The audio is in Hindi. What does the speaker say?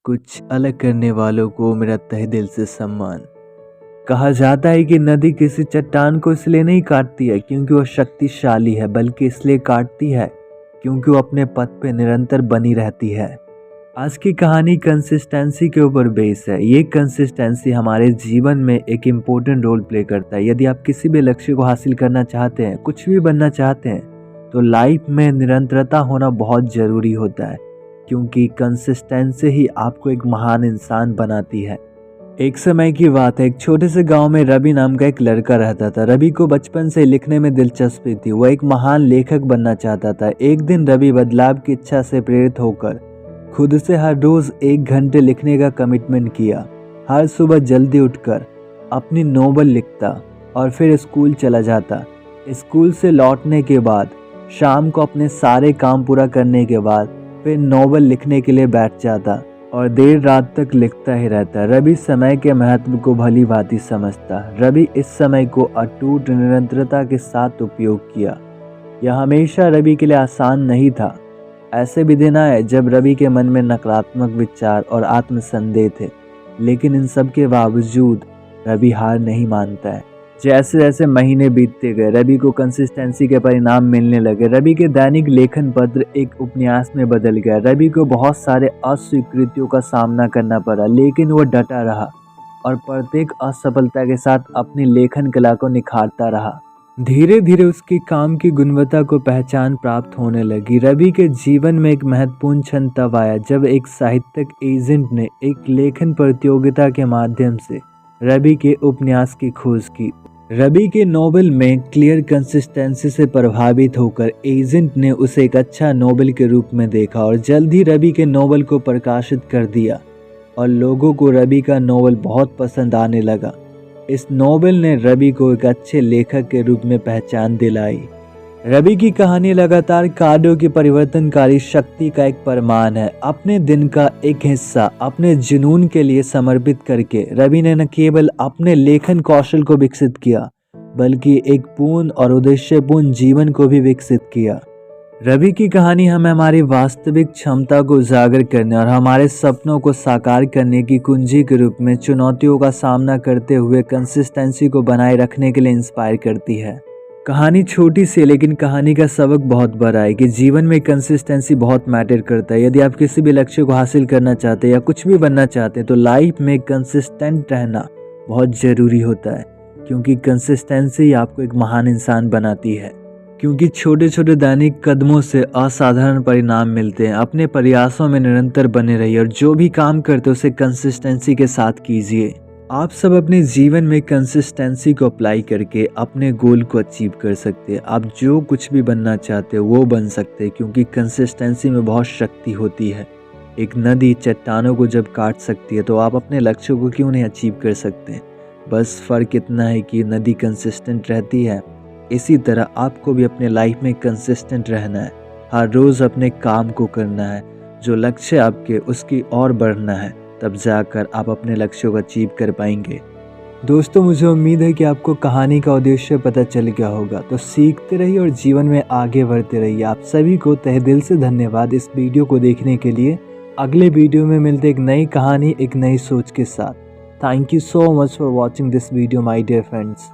कुछ अलग करने वालों को मेरा तहे दिल से सम्मान। कहा जाता है कि नदी किसी चट्टान को इसलिए नहीं काटती है क्योंकि वो शक्तिशाली है, बल्कि इसलिए काटती है क्योंकि वो अपने पथ पे निरंतर बनी रहती है। आज की कहानी कंसिस्टेंसी के ऊपर बेस है। ये कंसिस्टेंसी हमारे जीवन में एक इम्पोर्टेंट रोल प्ले करता है। यदि आप किसी भी लक्ष्य को हासिल करना चाहते हैं, कुछ भी बनना चाहते हैं, तो लाइफ में निरंतरता होना बहुत ज़रूरी होता है, क्योंकि कंसिस्टेंसी ही आपको एक महान इंसान बनाती है। एक समय की बात है, एक छोटे से गांव में रवि नाम का एक लड़का रहता था। रवि को बचपन से लिखने में दिलचस्पी थी। वह एक महान लेखक बनना चाहता था। एक दिन रवि बदलाव की इच्छा से प्रेरित होकर खुद से हर रोज 1 घंटे लिखने का कमिटमेंट किया। हर सुबह जल्दी उठकर अपनी नोवेल लिखता और फिर स्कूल चला जाता। स्कूल से लौटने के बाद शाम को अपने सारे काम पूरा करने के बाद फिर नोवेल लिखने के लिए बैठ जाता और देर रात तक लिखता ही रहता। रवि समय के महत्व को भली भांति समझता। रवि इस समय को अटूट निरंतरता के साथ उपयोग किया। यह हमेशा रवि के लिए आसान नहीं था। ऐसे भी दिन आए जब रवि के मन में नकारात्मक विचार और आत्मसंदेह थे, लेकिन इन सब के बावजूद रवि हार नहीं मानता है। जैसे जैसे महीने बीतते गए, रवि को कंसिस्टेंसी के परिणाम मिलने लगे। रवि के दैनिक लेखन पत्र एक उपन्यास में बदल गया। रवि को बहुत सारे अस्वीकृतियों का सामना करना पड़ा, लेकिन वो डटा रहा और प्रत्येक असफलता के साथ अपनी लेखन कला को निखारता रहा। धीरे धीरे उसके काम की गुणवत्ता को पहचान प्राप्त होने लगी। रवि के जीवन में एक महत्वपूर्ण क्षण तब आया जब एक साहित्यिक एजेंट ने एक लेखन प्रतियोगिता के माध्यम से रवि के उपन्यास की खोज की। रवि के नोवेल में क्लियर कंसिस्टेंसी से प्रभावित होकर एजेंट ने उसे एक अच्छा नोवेल के रूप में देखा और जल्द ही रवि के नोवेल को प्रकाशित कर दिया और लोगों को रवि का नोवेल बहुत पसंद आने लगा। इस नोवेल ने रवि को एक अच्छे लेखक के रूप में पहचान दिलाई। रवि की कहानी लगातार कार्यों की परिवर्तनकारी शक्ति का एक प्रमाण है। अपने दिन का एक हिस्सा अपने जुनून के लिए समर्पित करके रवि ने न केवल अपने लेखन कौशल को विकसित किया, बल्कि एक पूर्ण और उद्देश्यपूर्ण जीवन को भी विकसित किया। रवि की कहानी हमें हमारी वास्तविक क्षमता को उजागर करने और हमारे सपनों को साकार करने की कुंजी के रूप में चुनौतियों का सामना करते हुए कंसिस्टेंसी को बनाए रखने के लिए इंस्पायर करती है। कहानी छोटी सी, लेकिन कहानी का सबक बहुत बड़ा है कि जीवन में कंसिस्टेंसी बहुत मैटर करता है। यदि आप किसी भी लक्ष्य को हासिल करना चाहते हैं या कुछ भी बनना चाहते हैं, तो लाइफ में कंसिस्टेंट रहना बहुत ज़रूरी होता है, क्योंकि कंसिस्टेंसी आपको एक महान इंसान बनाती है। क्योंकि छोटे छोटे दैनिक कदमों से असाधारण परिणाम मिलते हैं। अपने प्रयासों में निरंतर बने रहिए और जो भी काम करते हैं उसे कंसिस्टेंसी के साथ कीजिए। आप सब अपने जीवन में कंसिस्टेंसी को अप्लाई करके अपने गोल को अचीव कर सकते हैं। आप जो कुछ भी बनना चाहते हो वो बन सकते हैं, क्योंकि कंसिस्टेंसी में बहुत शक्ति होती है। एक नदी चट्टानों को जब काट सकती है, तो आप अपने लक्ष्यों को क्यों नहीं अचीव कर सकते हैं। बस फ़र्क इतना है कि नदी कंसिस्टेंट रहती है। इसी तरह आपको भी अपने लाइफ में कंसिस्टेंट रहना है। हर रोज़ अपने काम को करना है। जो लक्ष्य आपके उसकी और बढ़ना है, तब जाकर आप अपने लक्ष्यों को अचीव कर पाएंगे। दोस्तों, मुझे उम्मीद है कि आपको कहानी का उद्देश्य पता चल गया होगा। तो सीखते रहिए और जीवन में आगे बढ़ते रहिए। आप सभी को तहे दिल से धन्यवाद इस वीडियो को देखने के लिए। अगले वीडियो में मिलते एक नई कहानी, एक नई सोच के साथ। Thank you so much for watching this video my dear friends.